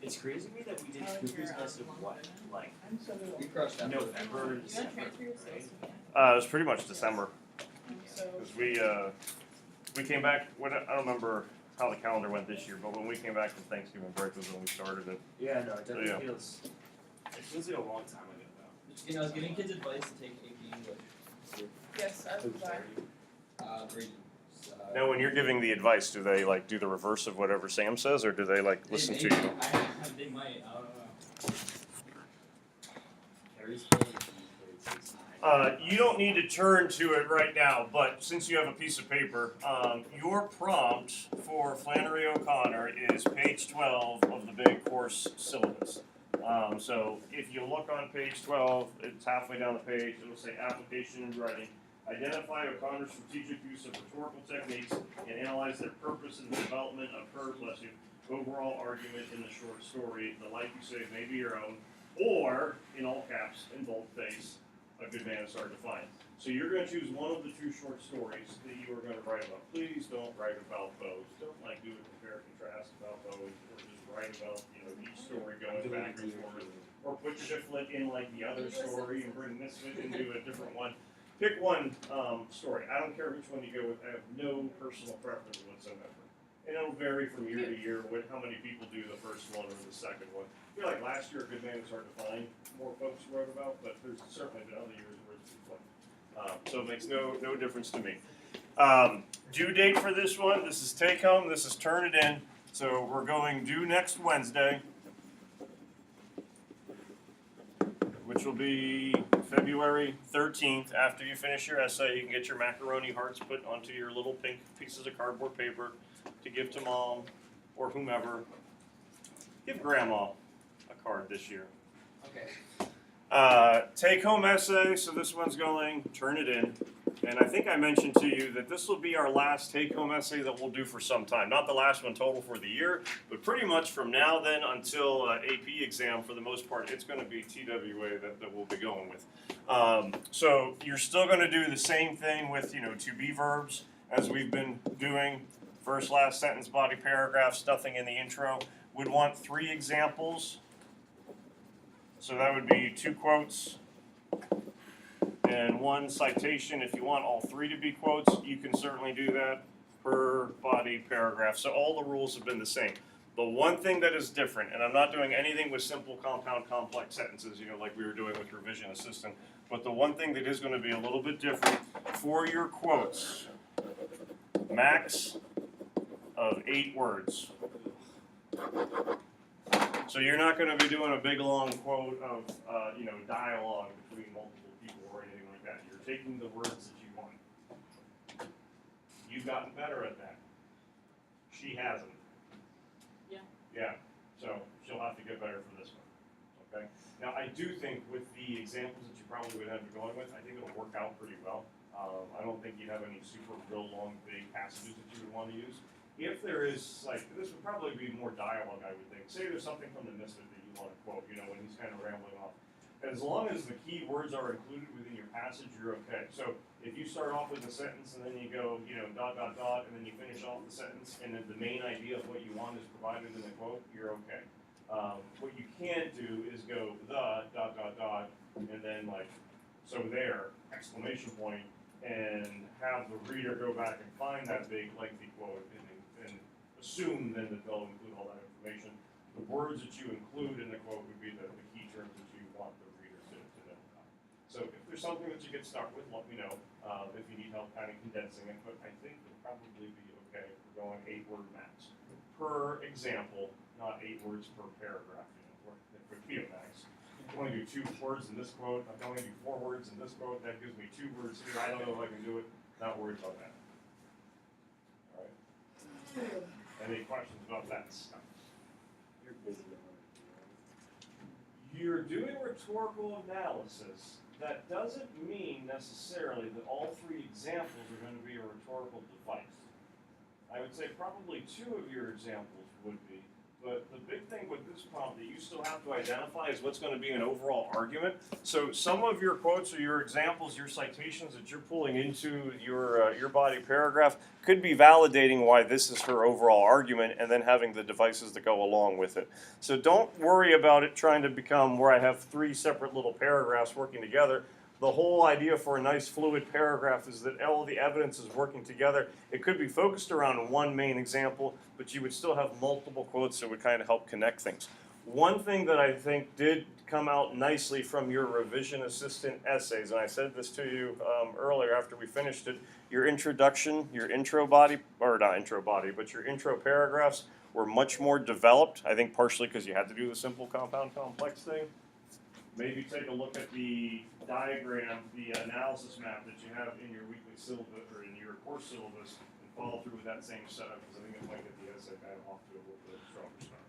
It's crazy to me that we did Cooper's Nest of what, like We crushed that. November and December, right? It was pretty much December. Because we came back. I don't remember how the calendar went this year, but when we came back from Thanksgiving break was when we started it. Yeah, no, it definitely Yeah. feels. It feels like a long time ago though. You know, I was giving kids advice to take AP English. Yes, I would buy. Grade. Now, when you're giving the advice, do they like do the reverse of whatever Sam says, or do they like listen to you? They might. I don't know. Harry's grade, grade 6, 9. You don't need to turn to it right now, but since you have a piece of paper, your prompt for Flannery O'Connor is page 12 of the big course syllabus. So if you look on page 12, it's halfway down the page, it'll say application and writing. Identify O'Connor's strategic use of rhetorical techniques and analyze their purpose in the development of her, bless you, overall argument in the short story. The life you save may be your own, or, in all caps, in boldface, a good man is hard to find. So you're going to choose one of the two short stories that you are going to write about. Please don't write about bows. Don't do a compare and contrast about bows, or just write about each story going back and forth, or put your difflet in like the other story and bring this one into a different one. Pick one story. I don't care which one you go with. I have no personal preference whatsoever. And it'll vary from year to year with how many people do the first one or the second one. I feel like last year, A Good Man is hard to find. More folks wrote about, but there's certainly been other years where it's been fun. So it makes no difference to me. Due date for this one, this is take home, this is turn it in. So we're going due next Wednesday, which will be February 13th. After you finish your essay, you can get your macaroni hearts put onto your little pink pieces of cardboard paper to give to mom or whomever. Give grandma a card this year. Okay. Take home essay, so this one's going, turn it in. And I think I mentioned to you that this will be our last take home essay that we'll do for some time. Not the last one total for the year, but pretty much from now then until AP exam, for the most part, it's going to be TWA that we'll be going with. So you're still going to do the same thing with, to be verbs as we've been doing. First, last sentence, body paragraph, nothing in the intro. Would want 3 examples. So that would be 2 quotes and 1 citation. If you want all 3 to be quotes, you can certainly do that per body paragraph. So all the rules have been the same. The one thing that is different, and I'm not doing anything with simple, compound, complex sentences, like we were doing with Revision Assistant, but the one thing that is going to be a little bit different for your quotes, max of 8 words. So you're not going to be doing a big long quote of dialogue between multiple people or anything like that. You're taking the words that you want. You've gotten better at that. She hasn't. Yeah. So she'll have to get better for this one. Okay. Now I do think with the examples that you probably would have been going with, I think it'll work out pretty well. I don't think you'd have any super real long big passages that you would want to use. If there is, this would probably be more dialogue, I would think. Say there's something from the Misfit that you want to quote, when he's kind of rambling off. As long as the key words are included within your passage, you're okay. So if you start off with a sentence and then you go, dot, dot, dot, and then you finish off the sentence, and then the main idea of what you want is provided in the quote, you're okay. What you can't do is go the, dot, dot, dot, and then so there, exclamation point, and have the reader go back and find that big lengthy quote and assume then that they'll include all that information. The words that you include in the quote would be the key terms that you want the reader to know about. So if there's something that you get stuck with, let me know if you need help kind of condensing it, but I think it'll probably be okay if we're going 8-word max. Per example, not 8 words per paragraph. It would be a max. I'm only do 2 words in this quote. I'm only do 4 words in this quote. That gives me 2 words here. I don't know if I can do it. Not worried about that. All right. Any questions about that stuff? You're busy. You're doing rhetorical analysis. That doesn't mean necessarily that all 3 examples are going to be a rhetorical device. I would say probably 2 of your examples would be, but the big thing with this prompt that you still have to identify is what's going to be an overall argument. So some of your quotes or your examples, your citations that you're pulling into your body paragraph could be validating why this is her overall argument, and then having the devices that go along with it. So don't worry about it trying to become where I have 3 separate little paragraphs working together. The whole idea for a nice fluid paragraph is that all the evidence is working together. It could be focused around one main example, but you would still have multiple quotes that would kind of help connect things. One thing that I think did come out nicely from your revision assistant essays, and I said this to you earlier after we finished it, your introduction, your intro body, or not intro body, but your intro paragraphs were much more developed. I think partially because you had to do the simple compound complex thing. Maybe take a look at the diagram, the analysis map that you have in your weekly syllabus or in your course syllabus, and follow through with that same setup, because I think it might get the essay kind of off to a little bit stronger start.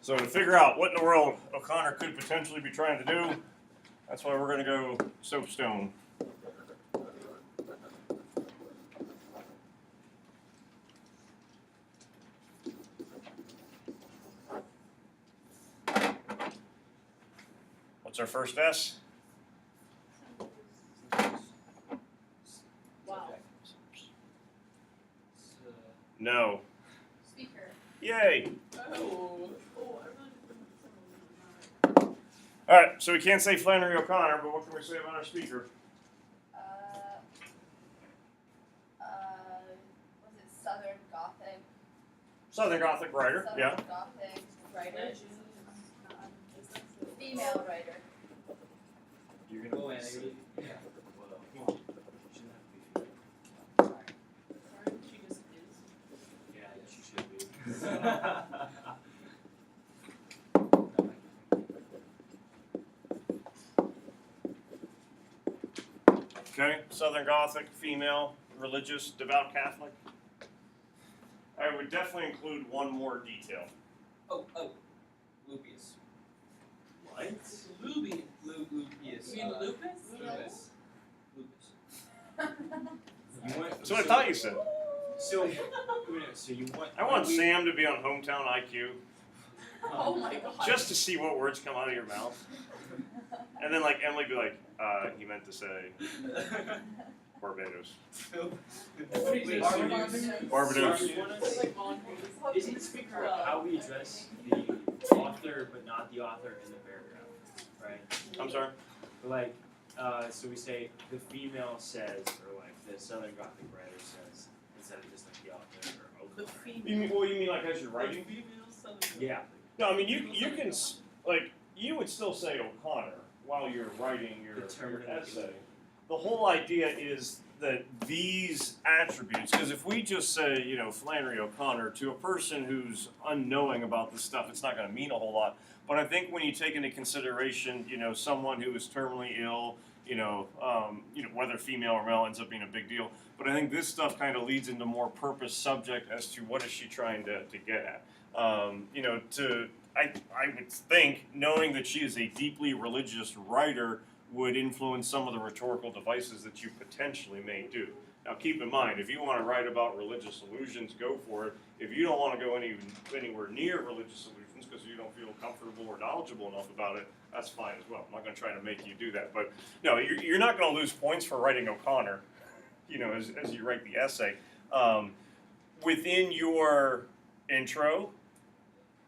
So to figure out what in the world O'Connor could potentially be trying to do, that's why we're going to go soapstone. What's our first S? Wow. No. Speaker. Yay. Oh. I really All right, so we can't say Flannery O'Connor, but what can we say about our speaker? Was it Southern Gothic? Southern Gothic writer, Southern yeah. Gothic writer. Female writer. You're Oh, gonna and say, yeah. well, come on. Shouldn't have to be. She just is. Yeah, she should be. Okay, Southern Gothic, female, religious, devout Catholic. I would definitely include one more detail. Oh, Lupius. What? Lupius. Lupius. You mean lupus? Lupus. You want, That's what I thought you said. So you want. I want Sam to be on Hometown IQ, Oh my god. just to see what words come out of your mouth. And then like Emily be like, he meant to say Barbados. Barbados. Isn't the speaker how we address the author but not the author in the paragraph, right? I'm sorry? Like, so we say the female says, or like the Southern Gothic writer says, instead of just like the author or O'Connor. You mean like as you're writing? Yeah. No, I mean you can like you would still say O'Connor while you're writing your essay. The whole idea is that these attributes, because if we just say, Flannery O'Connor to a person who's unknowing about this stuff, it's not going to mean a whole lot. But I think when you take into consideration, someone who is terminally ill, whether female or male ends up being a big deal. But I think this stuff kind of leads into more purpose subject as to what is she trying to get at. I would think knowing that she is a deeply religious writer would influence some of the rhetorical devices that you potentially may do. Now keep in mind, if you want to write about religious illusions, go for it. If you don't want to go anywhere near religious illusions because you don't feel comfortable or knowledgeable enough about it, that's fine as well. I'm not going to try to make you do that. But no, you're not going to lose points for writing O'Connor, as you write the essay. Within your intro,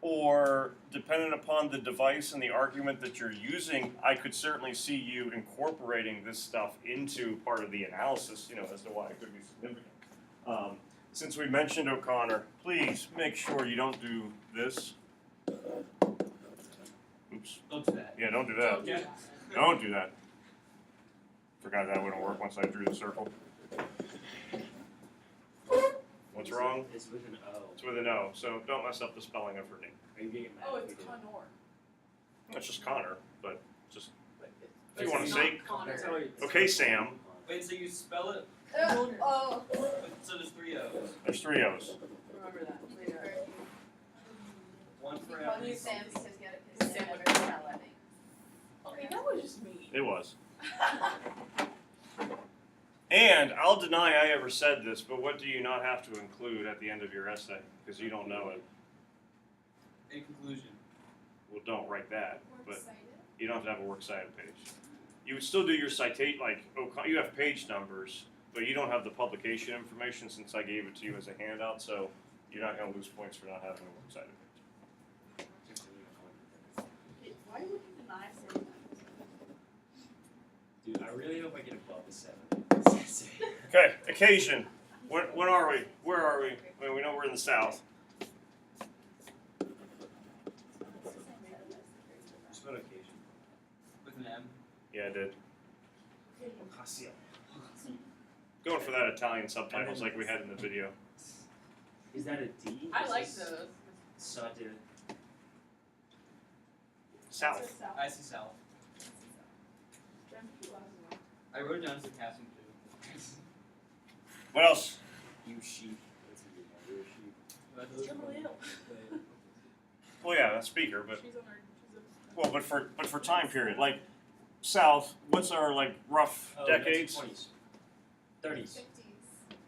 or dependent upon the device and the argument that you're using, I could certainly see you incorporating this stuff into part of the analysis, as to why it could be significant. Since we mentioned O'Connor, please make sure you don't do this. Oops. Don't do that. Yeah, don't do that. Don't do that. Forgot that wouldn't work once I drew the circle. What's wrong? It's with an O. It's with an O, so don't mess up the spelling of her name. Are you getting mad? Oh, if it's we do? Connor. That's just Connor, but just But if you want to It's say, not Connor. That's how it's. okay, Sam. Wait, so you spell it? Oh. So there's 3 O's. There's 3 O's. Remember that later. One for We call every. you Sam because Sam never can tell any. Okay, that was just me. It was. And I'll deny I ever said this, but what do you not have to include at the end of your essay? Because you don't know it. In conclusion. Well, don't write that, but you don't have to have a works cited page. You would still do your citate, like, you have page numbers, but you don't have the publication information since I gave it to you as a handout, so you're not going to lose points for not having a works cited page. Why would you deny saying that? Dude, I really hope I get above the 7. Okay, occasion. When are we? Where are we? Well, we know we're in the South. Just about occasion. With an M. Yeah, I did. Occasion. Going for that Italian subtitles like we had in the video. Is that a D? I Is like this those. Sudden. South. I see South. I wrote it down as a casting too. What else? You sheep. That's a good one. You're a sheep. Well, yeah, that's speaker, but She's on her. well, but for time period, like South. What's our like rough decades? 20s. 30s.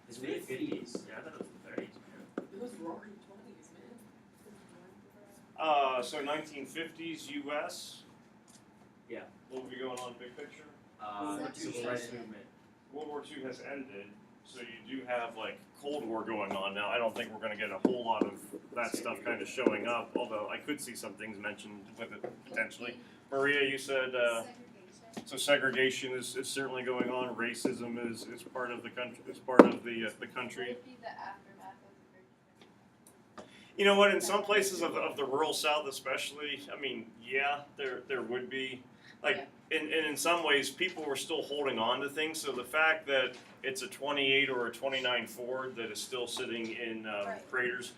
It's really 50s. Yeah, I thought it was the 30s, man. It was roaring 20s, man. So 1950s U.S. Yeah. What would be going on big picture? Civil rights movement. World War II has ended, so you do have like Cold War going on now. I don't think we're going to get a whole lot of that stuff kind of showing up, although I could see some things mentioned with it potentially. Maria, you said so segregation is certainly going on. Racism is part of the country. Is part of the country. You know what? In some places of the rural South, especially, I mean, yeah, there would be, like, and in some ways, people were still holding on to things. So the fact that it's a 28 or a 29 Ford that is still sitting in Crater's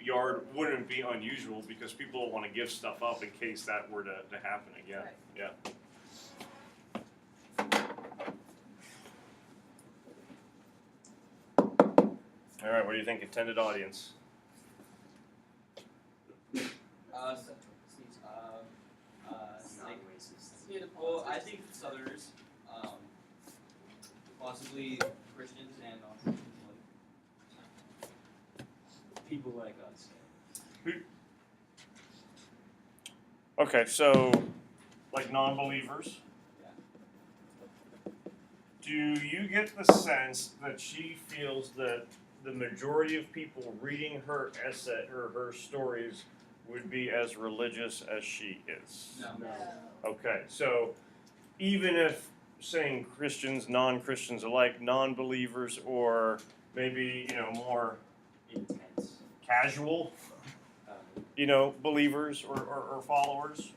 yard wouldn't be unusual because people don't want to give stuff up in case that were to happen again. Right. Yeah. All right, what do you think, intended audience? Non-racist. Well, I think Southerners, possibly Christians and non-Christians. People like us. Okay, so like non-believers. Yeah. Do you get the sense that she feels that the majority of people reading her essay or her stories would be as religious as she is? No. Okay, so even if saying Christians, non-Christians alike, non-believers, or maybe, more Intense. casual, believers or followers.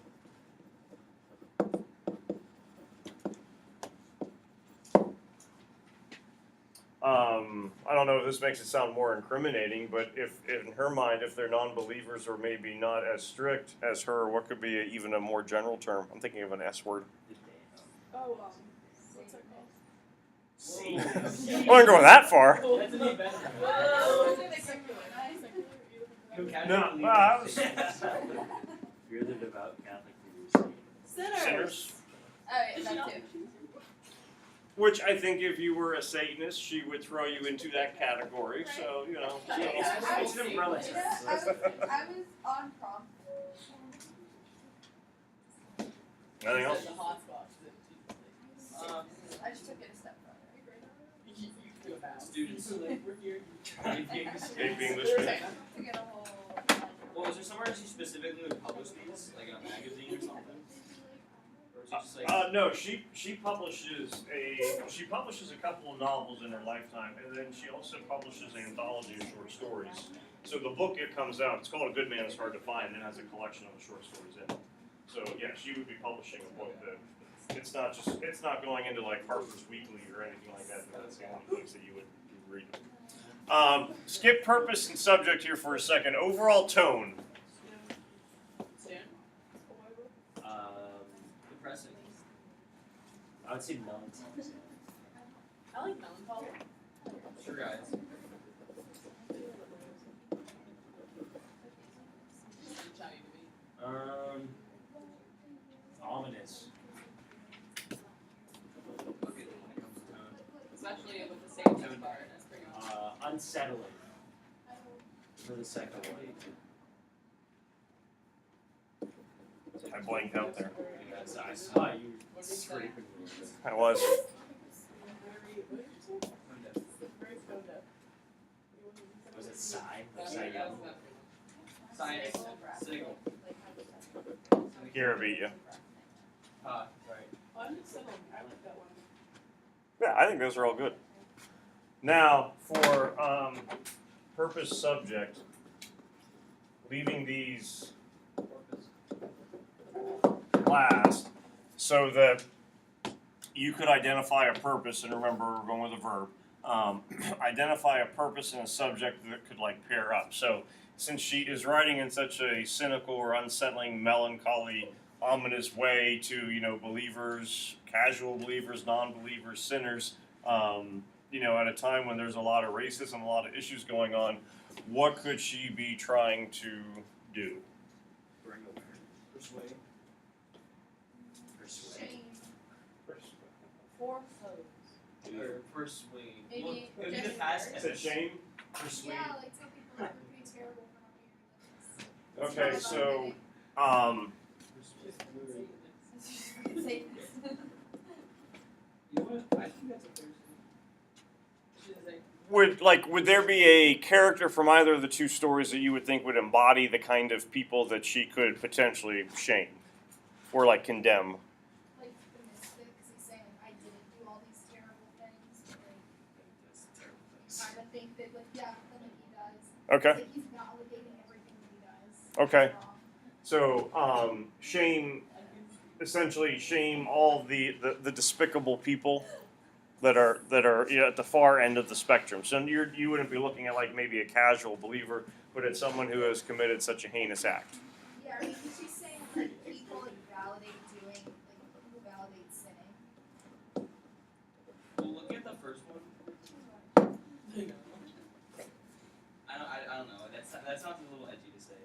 I don't know if this makes it sound more incriminating, but if in her mind, if they're non-believers or maybe not as strict as her, what could be even a more general term? I'm thinking of an S word. Oh, what's that called? Satan. I wouldn't go that far. That's an even Oh, No, I was You're the devout Catholic for your Satan. sinners. Oh, yeah, that too. Which I think if you were a Satanist, she would throw you into that category. So, It's an umbrella term. I was on prompt. Anything else? The hot spots that I just took it a step further. you feel bad. Students. We're here. Escape English. To get a whole. Well, is there somewhere she specifically would publish these, like in a magazine or something? Or is it just like? No, she publishes a couple of novels in her lifetime, and then she also publishes an anthology of short stories. So the book it comes out, it's called A Good Man Is Hard to Find, and it has a collection of short stories in it. So yeah, she would be publishing a book that it's not going into like Harper's Weekly or anything like that. That's the only things that you would read. Skip purpose and subject here for a second. Overall tone. Soon? Depressing. I would say melancholy. I like melancholy. Sure, guys. Sunshiny to me. Ominous. Okay, when it comes to tone. Especially with the same tone part. That's pretty awesome. Unsettling. For the second one. blanked out there. Yes, I saw you scraping. I was. Was it Psy? Or Psy Young? Science. Signal. Here, I beat you. Right. Yeah, I think those are all good. Now, for purpose subject, leaving these last so that you could identify a purpose, and remember we're going with a verb, identify a purpose and a subject that could like pair up. So since she is writing in such a cynical or unsettling, melancholy, ominous way to, you know, believers, casual believers, non-believers, sinners, you know, at a time when there's a lot of racism, a lot of issues going on, what could she be trying to do? Bring awareness. Persuade. Shame. Or persuade. Maybe Well, it would be the just past Is it tense. shame? Persuade. Yeah, like tell people that would be terrible for not being Okay, so Say You know what? I think that's a fair would there be a character from either of the two stories that you would think would embody the kind of people that she could potentially shame or like condemn? like the mystic, because he's saying I didn't do all these terrible things, but like kind of think that like yeah, then he does. Okay. It's like he's validating everything that he does. Okay. It's wrong. So shame, essentially shame all the despicable people that are you know, at the far end of the spectrum. So you wouldn't be looking at like maybe a casual believer, but at someone who has committed such a heinous act. Yeah, I mean, she's saying like people like validate doing, like people validate sinning. Well, looking at the first one, I don't know. That sounds a little edgy to say.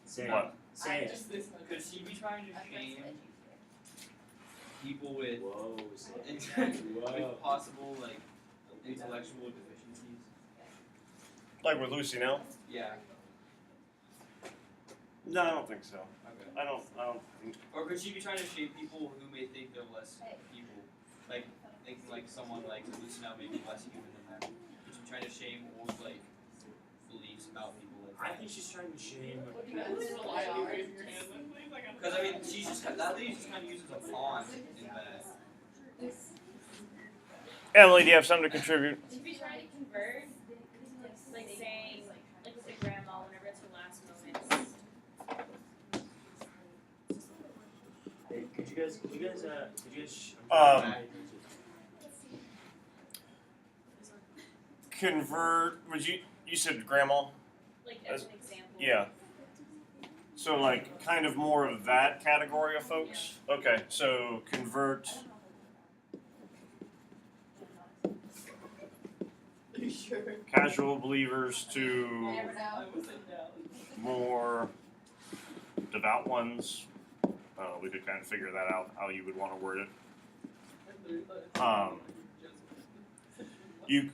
Say What? it. Say it. Could she be trying to shame people with Whoa, say it. Whoa. with possible like intellectual deficiencies? Like with Lucy Nell? Yeah. No, I don't think so. Okay. I don't think. Or could she be trying to shame people who may think they're less people, like thinking like someone like Lucy now may be less human than them? Could she be trying to shame old like beliefs about people like I that? think she's trying to shame. Because I mean, she's just that lady's just kind of used as a pawn in that. Emily, do you have something to contribute? If you try to convert, like saying, like with the grandma, whenever it's her last moments. Hey, could you guys, Convert, you said grandma? Like as an example. Yeah. So like kind of more of that category of folks? Okay, so convert casual believers to You never know. more devout ones. We could kind of figure that out, how you would want to word it. You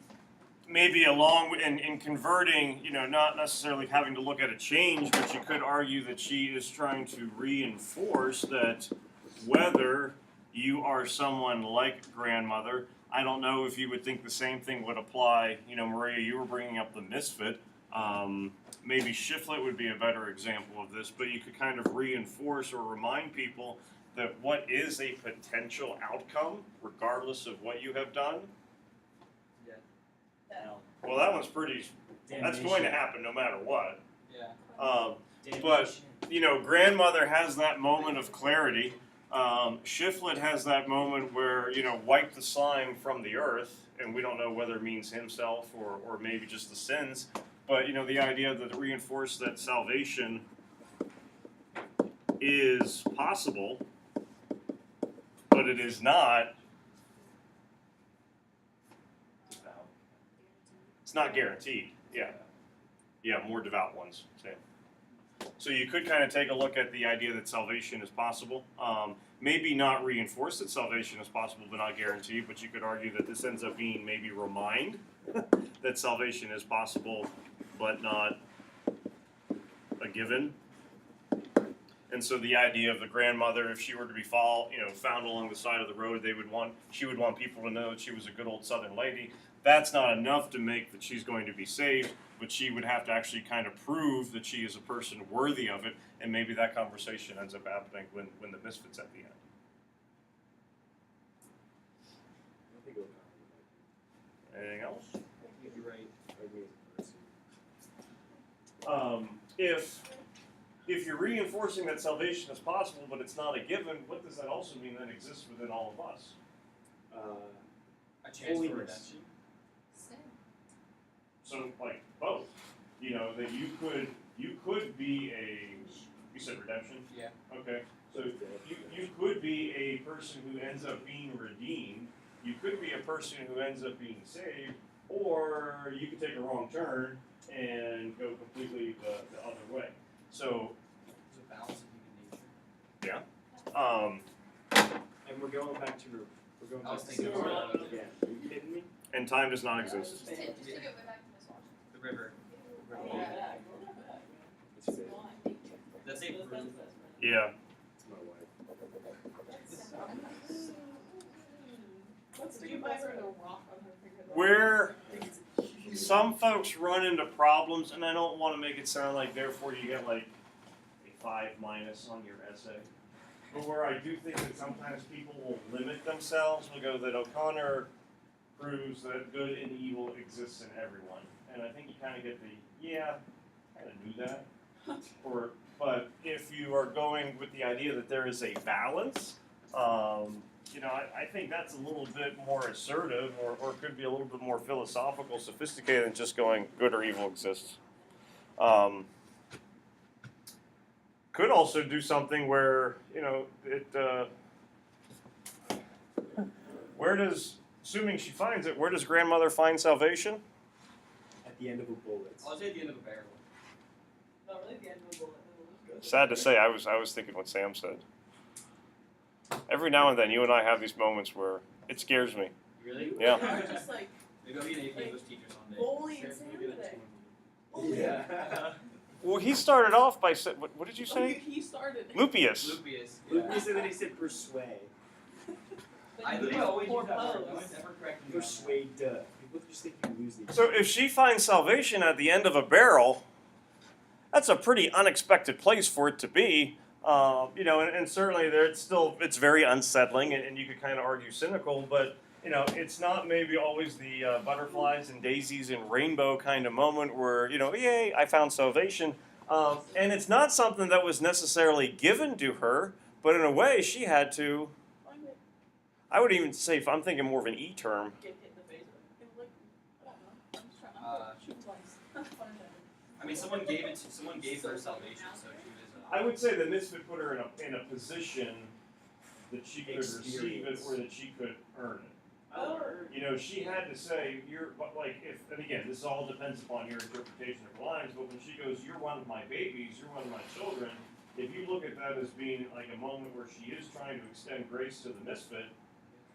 maybe along in converting, you know, not necessarily having to look at a change, but you could argue that she is trying to reinforce that whether you are someone like grandmother, I don't know if you would think the same thing would apply. You know, Maria, you were bringing up the misfit. Maybe Shiflet would be a better example of this, but you could kind of reinforce or remind people that what is a potential outcome, regardless of what you have done. Well, that one's pretty. That's going to happen no matter what. Yeah. But you know, grandmother has that moment of clarity. Shiflet has that moment where, you know, wipe the slime from the earth, and we don't know whether it means himself or maybe just the sins. But you know, the idea that reinforce that salvation is possible, but it is not. It's not guaranteed. Yeah. Yeah, more devout ones. Same. So you could kind of take a look at the idea that salvation is possible. Maybe not reinforce that salvation is possible, but not guaranteed. But you could argue that this ends up being maybe remind that salvation is possible, but not a given. And so the idea of the grandmother, if she were to be found along the side of the road, she would want people to know that she was a good old Southern lady. That's not enough to make that she's going to be saved, but she would have to actually kind of prove that she is a person worthy of it, and maybe that conversation ends up happening when the misfit's at the end. I think O'Connor Anything else? might be right. Like me as a person. If you're reinforcing that salvation is possible, but it's not a given, what does that also mean that exists within all of us? A chance for Holiness. redemption. Sin. So like both, that you could be you said redemption? Yeah. Okay, so you could be a person who ends up being redeemed, you could be a person who ends up being saved, or you could take a wrong turn and go completely the other way. So, There's a balance of human nature. And we're going back to I was to thinking Caesar. about that. Yeah, are you kidding me? and time does not exist. Just take it way back to Miss Washington. The river. It's fit. That's a proof. Yeah. It's my wife. Where some folks run into problems, and I don't want to make it sound like therefore you get like a 5- on your essay, but where I do think that sometimes people will limit themselves, will go that O'Connor proves that good and evil exists in everyone, and I think you kind of get I kind of knew that, but if you are going with the idea that there is a balance, I think that's a little bit more assertive or could be a little bit more philosophical, sophisticated than just going good or evil exists. Could also do something where, assuming she finds it, where does grandmother find salvation? At the end of a bullet. I'll say at the end of a barrel. Not really the end of the bullet. Sad to say, I was thinking what Sam said. Every now and then, you and I have these moments where it scares me. Really? Yeah. I was just like, Maybe I'll be an AP English teacher someday. Foley and Sam today. Yeah. Well, he started off by saying, what did you Oh, say? he started. Lupius. Lupius. Lucas and then he said persuade. I Then think you I always use four that word. No pose. one's ever corrected me on that. Persuade. People just think you lose these. So if she finds salvation at the end of a barrel, that's a pretty unexpected place for it to be. And certainly it's very unsettling, and you could kind of argue cynical, but it's not maybe always the butterflies and daisies and rainbow kind of moment where yay, I found salvation, and it's not something that was necessarily given to her, but in a way she had to. Find it. I would even say, if I'm thinking more of an E term, Get hit in the face with it. Like, I don't know. I'm just trying to shoot twice. Fun intended. I mean, someone gave her salvation, so she was. I would say the misfit put her in a position that she could receive it or that she could earn it. Oh. She had to say, and again, this all depends upon your interpretation of the lines, but when she goes, you're one of my babies, you're one of my children, if you look at that as being like a moment where she is trying to extend grace to the misfit,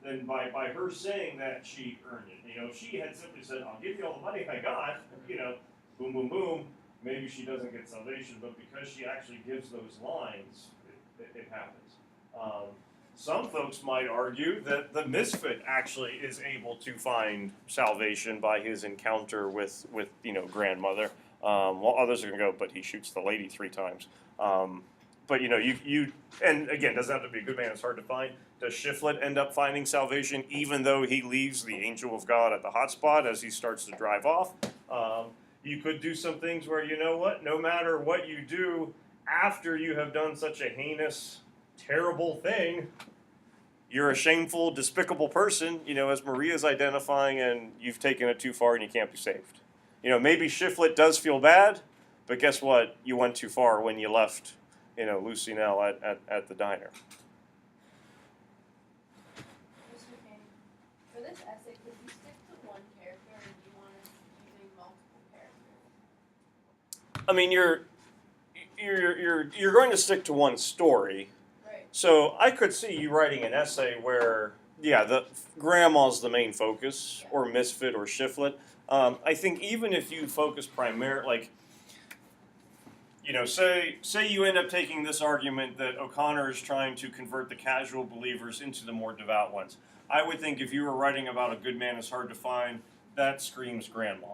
then by her saying that, she earned it. If she had simply said, I'll give you all the money I got, boom, boom, boom, maybe she doesn't get salvation, but because she actually gives those lines, it happens. Some folks might argue that the misfit actually is able to find salvation by his encounter with grandmother. While others are going to go, but he shoots the lady 3 times. But you and again, doesn't have to be a good man. It's hard to find. Does Shiflet end up finding salvation even though he leaves the angel of God at the hot spot as he starts to drive off? You could do some things where no matter what you do after you have done such a heinous, terrible thing, you're a shameful, despicable person, as Maria's identifying, and you've taken it too far and you can't be saved. Maybe Shiflet does feel bad, but guess what? You went too far when you left, Lucinelle at the diner. Mr. King, for this essay, could you stick to one character or do you want us using multiple characters? I mean, you're going to stick to one story. Right. So I could see you writing an essay where, the grandma's the main focus, or misfit, or Shiflet. I think even if you focus primarily, you know, say you end up taking this argument that O'Connor is trying to convert the casual believers into the more devout ones. I would think if you were writing about a good man is hard to find, that screams grandma.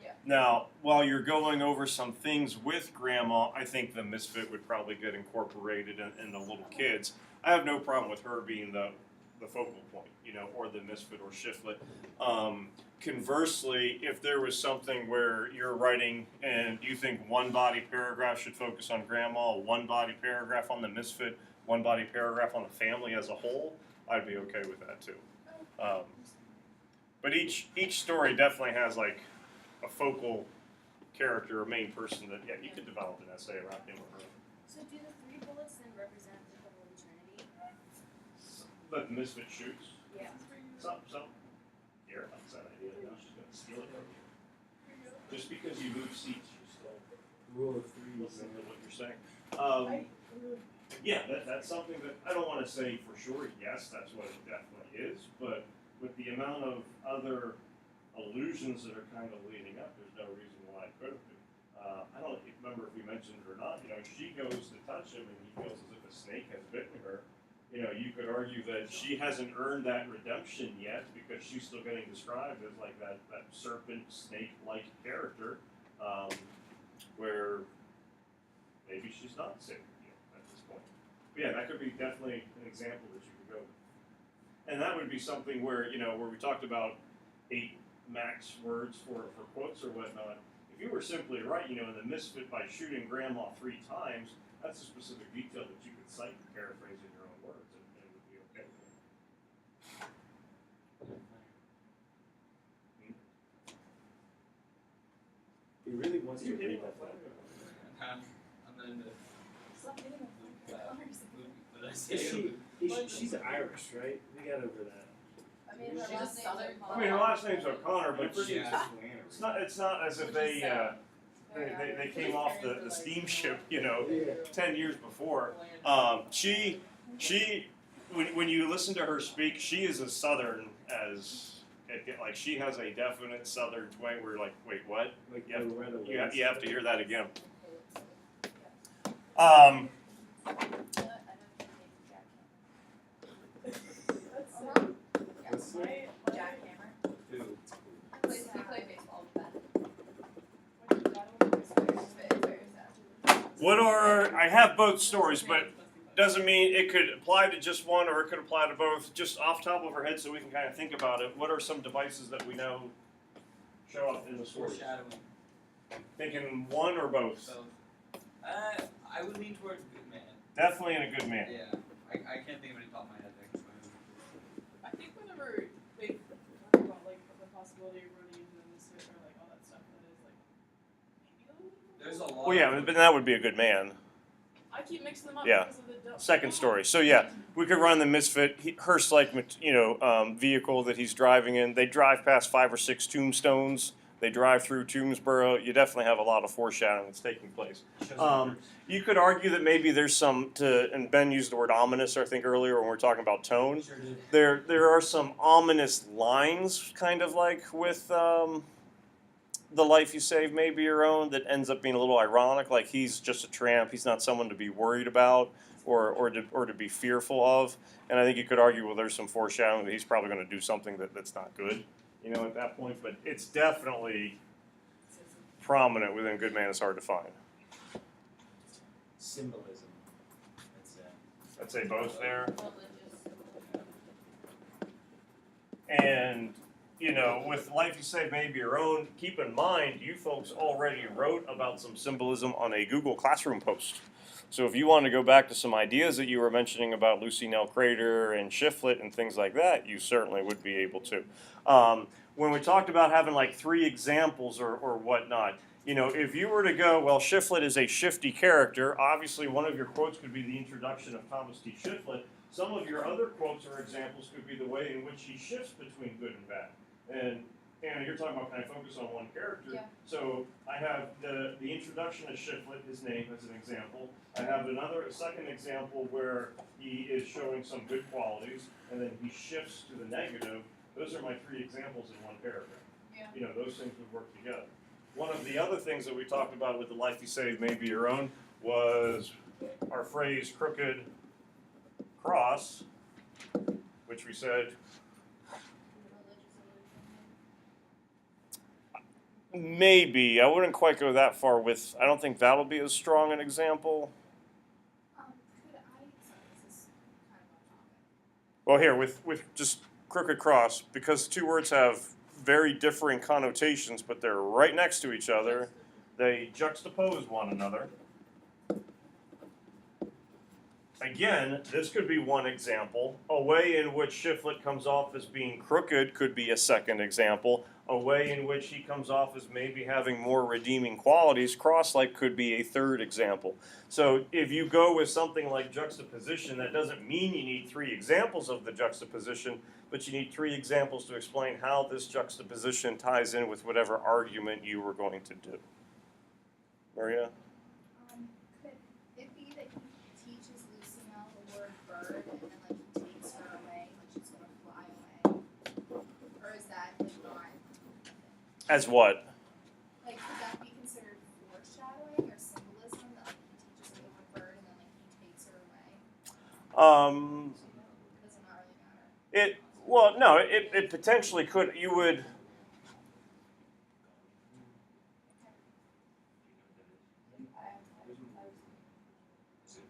Yeah. Now, while you're going over some things with grandma, I think the misfit would probably get incorporated in the little kids. I have no problem with her being the focal point, you know, or the misfit or shiflet. Conversely, if there was something where you're writing and you think one body paragraph should focus on grandma, one body paragraph on the misfit, one body paragraph on the family as a whole, I'd be okay with that too. But each story definitely has like a focal character or main person that, yeah, you could develop an essay around him or her. So do the 3 bullets then represent the Holy Trinity? Let the misfit shoots. Yeah. Some. Here, that's that idea. Now she's going to steal it from you. Just because you move seats, you still Rule of threes. listen to what you're saying. Yeah, that's something that I don't want to say for sure. Yes, that's what it definitely is. But with the amount of other allusions that are kind of leading up, there's no reason why it couldn't be. I don't remember if we mentioned it or not. You know, she goes to touch him, and he feels as if a snake has bitten her. You know, you could argue that she hasn't earned that redemption yet because she's still getting described as like that serpent, snake-like character, where maybe she's not saved at this point. But yeah, that could be definitely an example that you could go with. And that would be something where, you know, where we talked about 8 max words for quotes or whatnot. If you were simply right, you know, in the misfit by shooting grandma 3 times, that's a specific detail that you could cite and paraphrase in your own words, and it would be okay with it. He really wants to read that. I'm in the Stop hitting him. what did I say? She's Irish, right? We got over that. I mean, her She's last a name's southern O'Connor. I mean, her last name's O'Connor, but Pretty she's, Yeah. it's not as if they came off the steamship, you know, 10 years before. She when you listen to her speak, she is as southern as like she has a definite southern twang. Where you're like, wait, what? Like You have, the Runaways. you have to hear that again. I What's don't that? Jackhammer. Who? He played baseball with Ben. What are I have both stories, but doesn't mean it could apply to just one or it could apply to both. Just off the top of our head, so we can kind of think about it. What are some devices that we know show up in the story? Foreshadowing. Thinking one or both? So, I would lean towards good man. Definitely in a good man. Yeah. I can't think of any top of my head there. I think whenever they talk about like the possibility of running into the misfit or like all that stuff, that is like maybe There's a lot. Well, yeah, but that would be a good man. I keep mixing them up Yeah. because of the Second story. So yeah, we could run the misfit hearse-like, vehicle that he's driving in. They drive past 5 or 6 tombstones. They drive through Tombsboro. You definitely have a lot of foreshadowing that's taking place. You could argue that maybe there's some and Ben used the word ominous, I think, earlier when we were talking about tone. Sure did. There are some ominous lines, kind of like with The Life You Save May Be Your Own, that ends up being a little ironic. Like he's just a tramp. He's not someone to be worried about or to be fearful of. And I think you could argue, well, there's some foreshadowing that he's probably going to do something that's not good, you know, at that point. But it's definitely prominent within Good Man Is Hard to Find. Symbolism. I'd say both there. Religious. And, you know, with Life You Save May Be Your Own, keep in mind, you folks already wrote about some symbolism on a Google Classroom post. So if you want to go back to some ideas that you were mentioning about Lucy Nell Crater and Shiflet and things like that, you certainly would be able to. When we talked about having like 3 examples or whatnot, you know, if you were to go, well, Shiflet is a shifty character, obviously one of your quotes could be the introduction of Thomas T. Shiflet. Some of your other quotes or examples could be the way in which he shifts between good and bad. And Anna, you're talking about kind of focus on one character. Yeah. So I have the introduction of Shiflet, his name, as an example. I have a second example where he is showing some good qualities, and then he shifts to the negative. Those are my 3 examples in one paragraph. Yeah. You know, those things would work together. one of the other things that we talked about with the life you save may be your own was our phrase crooked cross, which we said maybe. I wouldn't quite go that far with, I don't think that'll be as strong an example. Could I, sorry, this is kind of off topic. Well, here, with just crooked cross, because two words have very differing connotations, but they're right next to each other, they juxtapose one another. Again, this could be one example. A way in which Shiflet comes off as being crooked could be a second example. A way in which he comes off as maybe having more redeeming qualities, cross-like, could be a third example. So if you go with something like juxtaposition, that doesn't mean you need 3 examples of the juxtaposition, but you need 3 examples to explain how this juxtaposition ties in with whatever argument you were going to do. Maria? Could it be that he teaches Lucina the word bird and then like he takes her away, like she's gonna fly away? Or is that like not? As what? Like could that be considered foreshadowing or symbolism that like he teaches her the word bird and then like he takes her away? Does it not really matter? Well, no, it potentially could. You would.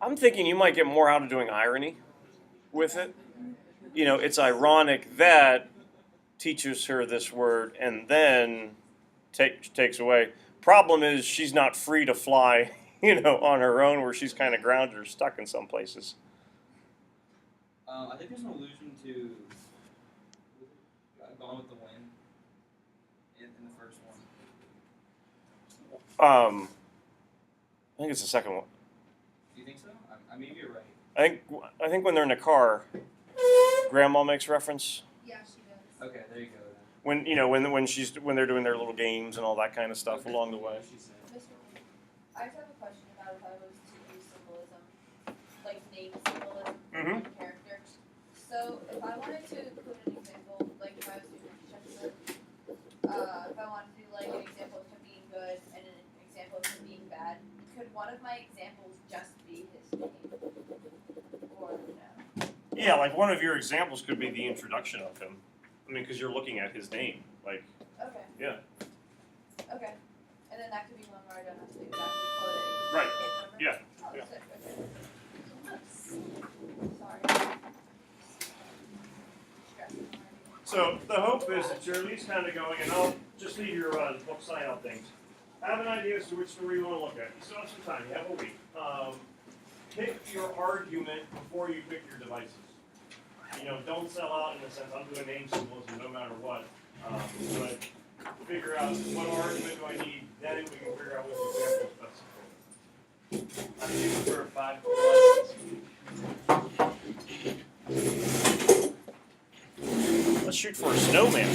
I'm thinking you might get more out of doing irony with it. You know, it's ironic that teaches her this word and then takes away. Problem is, she's not free to fly, you know, on her own, where she's kind of grounded or stuck in some places. I think there's an allusion to Gone with the Wind in the first one. I think it's the second one. Do you think so? Maybe you're right. I think when they're in the car, Grandma makes reference. Yeah, she does. Okay, there you go. When when they're doing their little games and all that kind of stuff along the way. She said. I just have a question about if I was to use symbolism, like name symbolism Mhm. for character. So if I wanted to put an example, like if I was doing checklist, if I wanted to do like an example of him being good and an example of him being bad, could one of my examples just be his name? Or no? Yeah, like one of your examples could be the introduction of him. I mean, because you're looking at his name, like. Okay. Yeah. Okay. And then that could be one where I don't have to exactly quote it. It could Right. be a page number? Yeah. Oh, Yeah. sick. Okay. Sorry. Stressing already. So the hope is that you're at least kind of going, and I'll just leave your book sign out things. Have an idea as to which story you want to look at. You still have some time. You have a week. Pick your argument before you pick your devices. You know, don't sell out in the sense I'm doing name symbolism no matter what. But figure out what argument do I need. Then we can figure out which example is best supported. I'm shooting for 5 lessons. Let's shoot for a snowman.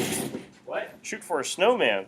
What? Shoot for a snowman.